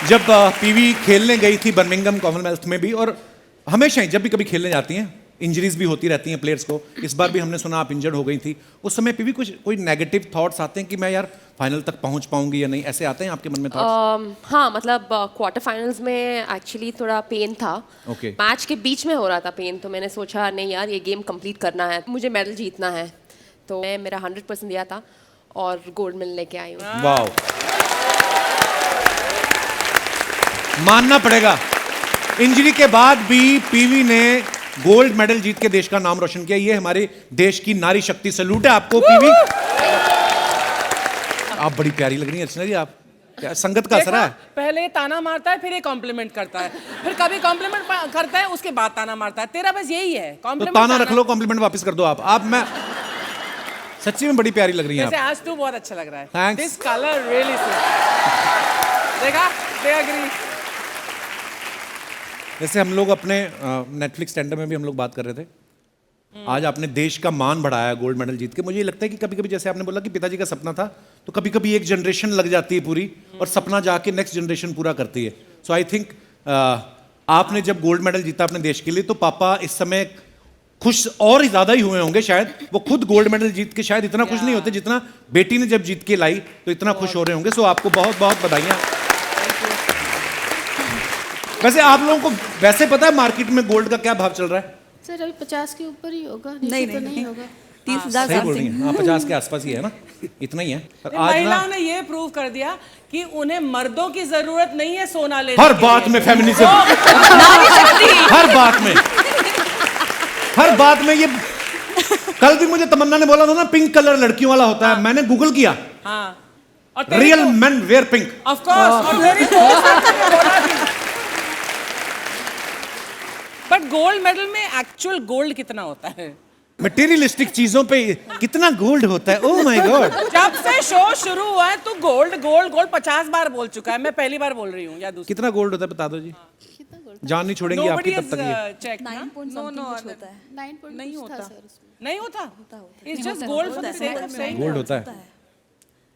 जब पीवी खेलने गई थी बर्मिंघम कॉमनवेल्थ में भी, और हमेशा ही जब भी कभी खेलने जाती हैं इंजरीज भी होती रहती हैं प्लेयर्स को। इस बार भी हमने सुना आप इंजर्ड हो गई थी। उस समय पीवी कुछ कोई नेगेटिव थॉट्स आते हैं कि मैं यार फाइनल तक पहुंच पाऊंगी या नहीं, ऐसे आते हैं आपके मन में थॉट्स? हाँ, मतलब क्वार्टर फाइनल्स में एक्चुअली थोड़ा पेन था। Okay. मैच के बीच में हो रहा था पेन, तो मैंने सोचा नहीं यार ये गेम कंप्लीट करना है, मुझे मेडल जीतना है। तो मैं मेरा 100% दिया था और गोल्ड मेडल लेके आई हूँ। वाओ, मानना पड़ेगा इंजरी के बाद भी पीवी ने गोल्ड मेडल जीत के देश का नाम रोशन किया। ये हमारे देश की नारी शक्ति। सैल्यूट है आपको पीवी। आप बड़ी प्यारी लग रही हैं अर्चना जी। आप क्या संगत का असर है? पहले ताना मारता है, फिर ये कॉम्प्लीमेंट करता है, फिर कभी कॉम्प्लीमेंट करता है, उसके बाद ताना मारता है। तेरा बस यही है, तो कॉम्प्लीमेंट ताना रख लो, कॉम्प्लीमेंट वापस कर दो आप मैं सच्ची में बड़ी प्यारी लग रही हैं जैसे आप। आज तू बहुत अच्छा लग रहा है। Thanks. This colour really suit. देखा, दे एग्री। जैसे हम लोग अपने नेटफ्लिक्स स्टैंडअप में भी हम लोग बात कर रहे थे, आज आपने देश का मान बढ़ाया गोल्ड मेडल जीत के। मुझे लगता है कि कभी कभी जैसे आपने बोला कि पिताजी का सपना था, तो कभी कभी एक जनरेशन लग जाती है पूरी और सपना जाके नेक्स्ट जनरेशन पूरा करती है। सो आई थिंक आपने जब गोल्ड मेडल जीता अपने देश के लिए, तो पापा इस समय खुश और ज्यादा ही हुए होंगे शायद। वो खुद गोल्ड मेडल जीत के शायद इतना खुश नहीं होते जितना बेटी ने जब जीत के लाई तो इतना खुश हो रहे होंगे। सो आपको बहुत बहुत बधाइयाँ। वैसे आप लोगों को वैसे पता है मार्केट में गोल्ड का क्या भाव चल रहा है? सर अभी 50 के ऊपर ही होगा। नहीं होगा। 30,000 सही बोल रही हैं। हाँ, 50 के आसपास ही है ना, इतना ही है। पर आज ना महिलाओं ने ये प्रूव कर दिया कि उन्हें मर्दों की जरूरत नहीं है सोना लेने हर के बात लिए। में फेमिनिज्म, हर बात में ये। कल भी मुझे तमन्ना ने बोला था ना पिंक कलर लड़कियों वाला होता है, मैंने गूगल किया। हाँ, real men wear pink. Of course, और मेरी बट गोल्ड मेडल में एक्चुअल गोल्ड कितना होता है? मटेरियलिस्टिक चीजों पे कितना गोल्ड होता है? Oh my God. जब से शो शुरू हुआ है तो गोल्ड गोल्ड गोल्ड 50 बार बोल चुका है। मैं पहली बार बोल रही हूँ या दूसरी? कितना गोल्ड होता है बता दो जी। जान नहीं छोड़ेंगे आपकी तब तक ये। चेक 9 point something कुछ होता है। 9 point नहीं कुछ था होता। सर उसमें। नहीं होता। It's just gold for the sake of saying. Gold होता है।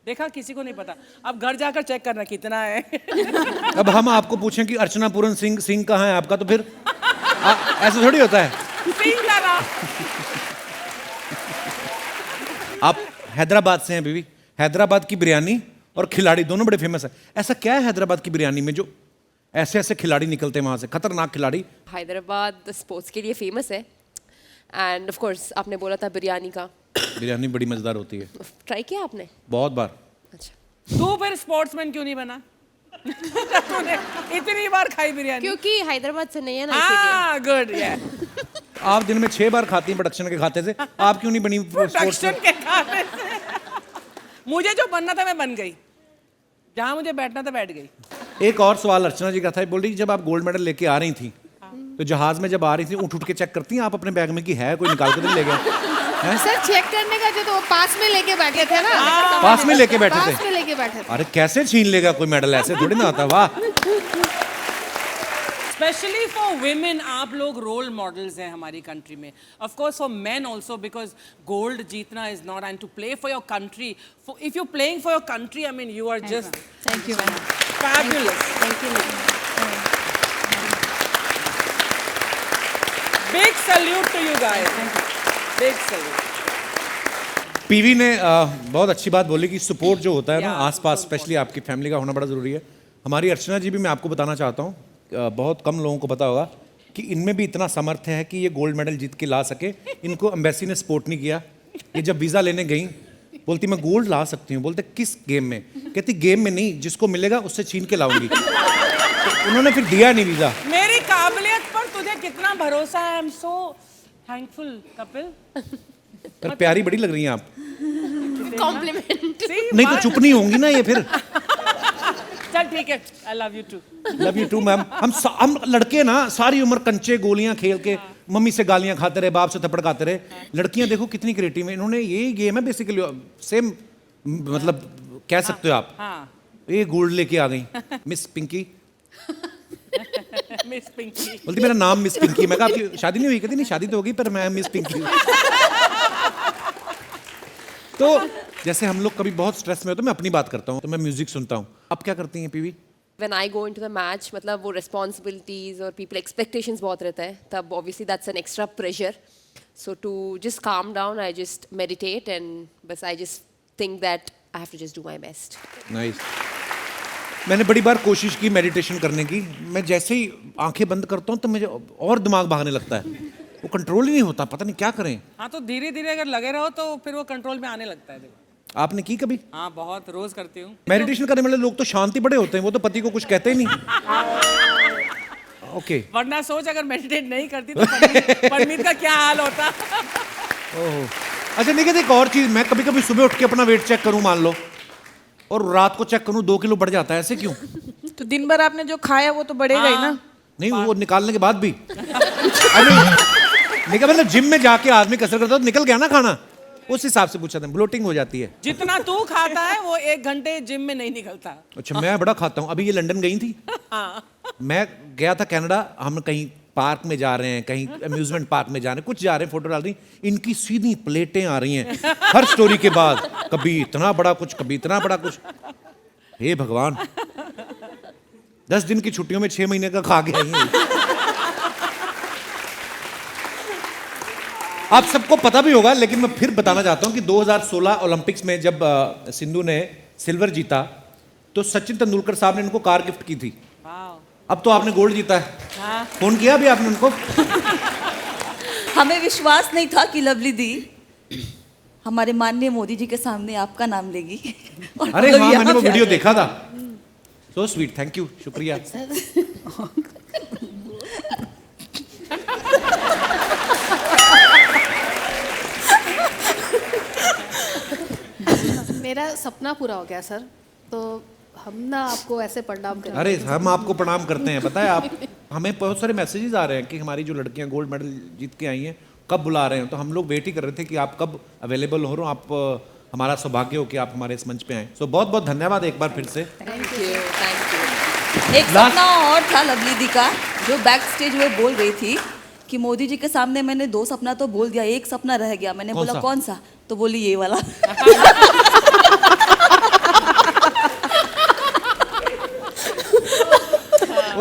देखा, किसी को नहीं पता। अब घर जाकर चेक करना कितना है। अब हम आपको पूछें कि अर्चना पूरन सिंह कहाँ है आपका, तो फिर ऐसा थोड़ी होता है। सिंह का नाम। आप हैदराबाद से हैं बीवी। हैदराबाद की बिरयानी और खिलाड़ी दोनों बड़े फेमस है। ऐसा क्या है हैदराबाद की बिरयानी में जो ऐसे ऐसे खिलाड़ी निकलते हैं वहां से, खतरनाक खिलाड़ी? हैदराबाद स्पोर्ट्स के लिए फेमस है, एंड ऑफ कोर्स आपने बोला था बिरयानी का। बिरयानी बड़ी मजेदार होती है। ट्राई किया आपने? बहुत बार। अच्छा, तू फिर स्पोर्ट्समैन क्यों नहीं बना? तूने इतनी बार खाई बिरयानी। क्योंकि हैदराबाद से नहीं है ना, इसीलिए। हाँ, गुड। या आप दिन में 6 बार खाती हैं प्रोडक्शन के खाते से, आप क्यों नहीं बनी स्पोर्ट्स प्रोडक्शन के खाने से। मुझे जो बनना था मैं बन गई, जहां मुझे बैठना था बैठ गई। एक और सवाल अर्चना जी का था। बोल रही जब आप गोल्ड मेडल लेके आ रही थी तो जहाज में जब आ रही थी उठ उठ के चेक करती हैं आप अपने बैग में कि है कोई निकाल के तो नहीं ले गया? सर चेक करने का जो तो वो पास में लेके बैठे थे ना। पास में लेके बैठे थे? पास में लेके बैठे थे। अरे कैसे छीन लेगा कोई मेडल, ऐसे थोड़ी ना होता। वाह। स्पेशली फॉर विमेन आप लोग रोल मॉडल्स हैं हमारी कंट्री में। Of course for men also, because gold जीतना is not, and to play for your country, if you playing for your country, I mean you are just thank you ma'am. fabulous. Thank you. Big salute to you guys. Big salute. PV ने बहुत अच्छी बात बोली कि support जो होता है ना Yeah, आसपास, स्पेशली आपकी फैमिली का होना बड़ा ज़रूरी है। हमारी अर्चना जी भी मैं आपको बताना चाहता हूँ, बहुत कम लोगों को पता होगा कि इनमें भी इतना सामर्थ्य है कि ये गोल्ड मेडल जीत के ला सके। इनको एम्बेसी ने सपोर्ट नहीं किया। ये जब वीज़ा लेने गई बोलती मैं गोल्ड ला सकती हूँ। बोलते किस गेम में? कहती गेम में नहीं, जिसको मिलेगा उससे छीन के लाऊंगी। तो उन्होंने फिर दिया नहीं वीज़ा। मेरी काबिलियत पर तुझे कितना भरोसा है। I am so thankful Kapil. पर प्यारी बड़ी लग रही हैं आप। कॉम्प्लीमेंट। नहीं तो चुप नहीं होंगी ना ये फिर। चल ठीक है, I love you too. Love you too ma'am. हम लड़के ना सारी उम्र कंचे गोलियां खेल के मम्मी से गालियां खाते रहे, बाप से थप्पड़ खाते रहे। लड़कियां देखो कितनी क्रिएटिव है। इन्होंने यही गेम है बेसिकली सेम, मतलब कह सकते हो आप। हाँ, ये गोल्ड लेके आ गई मिस पिंकी। मिस पिंकी। बोलती मेरा नाम मिस पिंकी। मैं कहा आपकी शादी नहीं हुई? कहती नहीं शादी तो हो गई पर मैं मिस पिंकी हूँ। तो जैसे हम लोग कभी बहुत स्ट्रेस में होते हैं, मैं अपनी बात करता हूँ तो मैं म्यूजिक सुनता हूँ। आप क्या करती हैं PV? When I go into the match, मतलब वो responsibilities और people expectations बहुत रहता है, तब obviously that's an extra pressure. So to just calm down, I just meditate and बस I just think that I have to just do my best. Nice. मैंने बड़ी बार कोशिश की मेडिटेशन करने की, मैं जैसे ही आंखें बंद करता हूँ तो मुझे और दिमाग भागने लगता है, वो कंट्रोल ही नहीं होता, पता नहीं क्या करें। हाँ तो धीरे धीरे अगर लगे रहो तो फिर वो कंट्रोल में आने लगता है देखो। आपने की कभी? हाँ बहुत रोज करती हूँ। मेडिटेशन करने वाले लोग तो शांति बड़े होते हैं, वो तो पति को कुछ कहते ही नहीं। ओके। वरना सोच अगर मेडिटेट नहीं करती तो परमीत का क्या हाल होता। ओह, अच्छा निकेत, एक और चीज, मैं कभी कभी सुबह उठ के अपना वेट चेक करूं मान लो, और रात को चेक करूं 2 किलो बढ़ जाता है, ऐसे क्यों? तो दिन भर आपने जो खाया वो तो बढ़ेगा ही ना। नहीं, वो निकालने के बाद भी निकल, मतलब जिम में जाके आदमी कसरत करता है तो निकल गया ना खाना, उस हिसाब से पूछा था। ब्लोटिंग हो जाती है। जितना तू खाता है वो 1 घंटे जिम में नहीं निकलता। अच्छा, मैं बड़ा खाता हूँ। अभी ये लंदन गई थी, मैं गया था कनाडा, हम कहीं पार्क में जा रहे हैं, कहीं अम्यूजमेंट पार्क में जा रहे हैं, कुछ जा रहे हैं, फोटो डाल रही, इनकी सीधी प्लेटें आ रही हैं हर स्टोरी के बाद, कभी इतना बड़ा कुछ, कभी इतना बड़ा कुछ। हे भगवान, 10 दिन की छुट्टियों में 6 महीने का खा के आई हैं। आप सबको पता भी होगा, लेकिन मैं फिर बताना चाहता हूं कि 2016 ओलंपिक्स में जब सिंधु ने सिल्वर जीता तो सचिन तेंदुलकर साहब ने इनको कार गिफ्ट की थी। अब तो आपने गोल्ड जीता है। फोन किया अभी आपने उनको? हमें विश्वास नहीं था कि लवली दी हमारे माननीय मोदी जी के सामने आपका नाम लेगी। और अरे हम लोग हाँ, यहाँ मैंने वो पे वीडियो आए। देखा था। सो स्वीट, थैंक यू, शुक्रिया। मेरा सपना पूरा हो गया सर, तो हम ना आपको ऐसे प्रणाम करें। अरे हम आपको प्रणाम करते हैं, पता है आप, हमें बहुत सारे मैसेजेस आ रहे हैं कि हमारी जो लड़कियां गोल्ड मेडल जीत के आई हैं कब बुला रहे हैं, तो हम लोग वेट ही कर रहे थे कि आप कब अवेलेबल हो रहे हो। आप हमारा सौभाग्य हो कि आप हमारे इस मंच पे आए। सो बहुत बहुत धन्यवाद एक बार फिर से। Thank you, thank you. एक सपना और था लवली दी का, जो बैक स्टेज में बोल रही थी कि मोदी जी के सामने मैंने 2 सपना तो बोल दिया, एक सपना रह गया। मैंने कौन बोला सा? कौन सा? तो बोली ये वाला।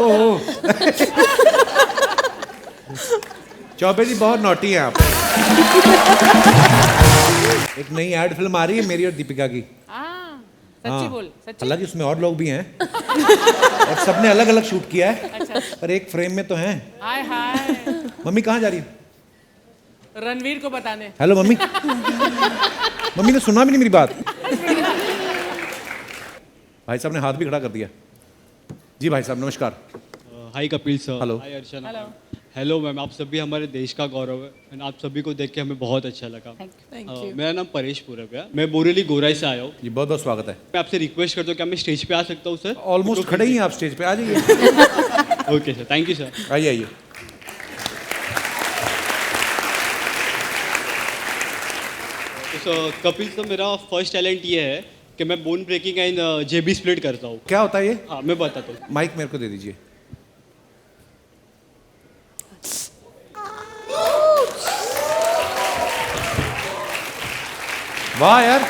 ओह चौबे जी बहुत नॉटी हैं आप। एक नई एड फिल्म आ रही है मेरी और दीपिका की। सच्ची बोल, सच्ची। हालांकि उसमें और लोग भी हैं और सबने अलग अलग शूट किया है, पर एक फ्रेम में तो हैं। हाय हाय। मम्मी कहाँ जा रही है? रणवीर को बताने। Hello mummy. मम्मी ने सुना भी नहीं मेरी बात। भाई साहब ने हाथ भी खड़ा कर दिया। जी भाई साहब नमस्कार। हाय कपिल सर। हेलो। हाय अर्चना। हेलो मैम, आप सभी हमारे देश का गौरव है एंड आप सभी को देख के हमें बहुत अच्छा लगा। मेरा नाम परेश पूरब है, मैं बोरेली गोराई से आया हूँ। जी बहुत बहुत स्वागत है। मैं आपसे रिक्वेस्ट करता हूँ क्या मैं स्टेज पे आ सकता हूँ सर? ऑलमोस्ट खड़े ही हैं आप स्टेज पे, आ जाइए। Okay sir, thank you sir. आइए आइए। तो कपिल सर, मेरा फर्स्ट टैलेंट ये है कि मैं bone breaking and JB split करता हूँ। क्या होता है ये? हाँ मैं बताता हूँ। माइक मेरे को दे दीजिए। वाह यार,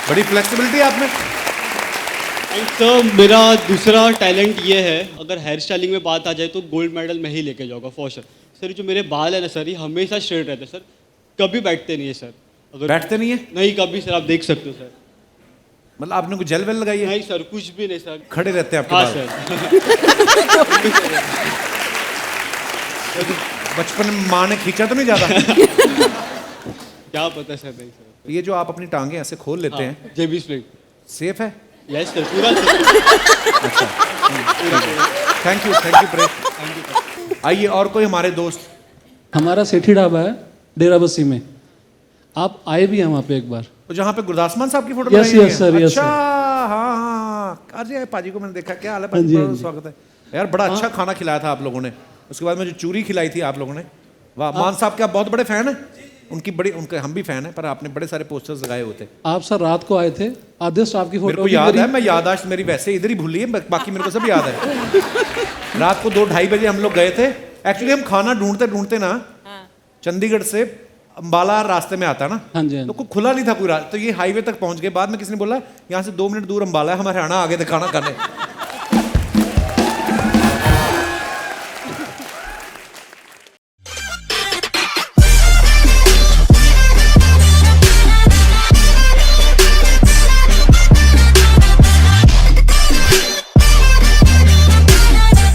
बड़ी फ्लेक्सिबिलिटी आप में। एंड सर मेरा दूसरा टैलेंट ये है, अगर हेयर स्टाइलिंग में बात आ जाए तो गोल्ड मेडल मैं ही लेके जाऊँगा फॉर श्योर। सर जो मेरे बाल है ना सर, ये हमेशा स्ट्रेट रहते हैं सर, कभी बैठते नहीं है सर। अगर बैठते नहीं है? नहीं कभी सर, आप देख सकते हो सर। मतलब आपने कोई जेल वेल लगाई है? नहीं सर, कुछ भी नहीं सर। खड़े रहते हैं आपके हाँ बाल? सर। बचपन में माँ ने खींचा तो नहीं ज्यादा? क्या पता सर, नहीं सर। ये जो आप अपनी टांगे ऐसे खोल लेते हैं, जेबी स्प्लिट। सेफ है? यस सर, पूरा थैंक यू प्रेम। आइए और कोई हमारे दोस्त। हमारा सेठी ढाबा है डेरा बस्सी में, आप आए भी हैं वहाँ पे एक बार। तो जहाँ पे गुरदास मान साहब की फोटो Yes, लगाई हुई yes, sir, है? yes, अच्छा sir. हाँ। अरे पाजी को मैंने देखा। क्या हाल है हाँ पाजी? जी, हाँ बहुत जी। स्वागत है यार, बड़ा अच्छा खाना खिलाया था आप लोगों ने। उसके बाद में जो चूरी खिलाई थी आप लोगों ने, वाह। मान साहब के आप बहुत बड़े फैन हैं उनकी, बड़ी उनके हम भी फैन हैं, पर आपने बड़े सारे पोस्टर्स लगाए हुए थे। आप सर रात को आए थे, आधे स्टाफ की मेरे फोटो को याद है, मैं याददाश्त मेरी वैसे इधर ही भूली है, बाकी मेरे को सब याद है। रात को 2-2:30 बजे हम लोग गए थे। एक्चुअली हम खाना ढूंढते ढूंढते ना, चंडीगढ़ से अंबाला रास्ते में आता है ना, हाँ जी, हाँ तो जी। खुला नहीं था पूरा, तो ये हाईवे तक पहुंच गए। बाद में किसी ने बोला यहाँ से 2 मिनट दूर अंबाला है, हम हरियाणा आ गए थे खाना खाने।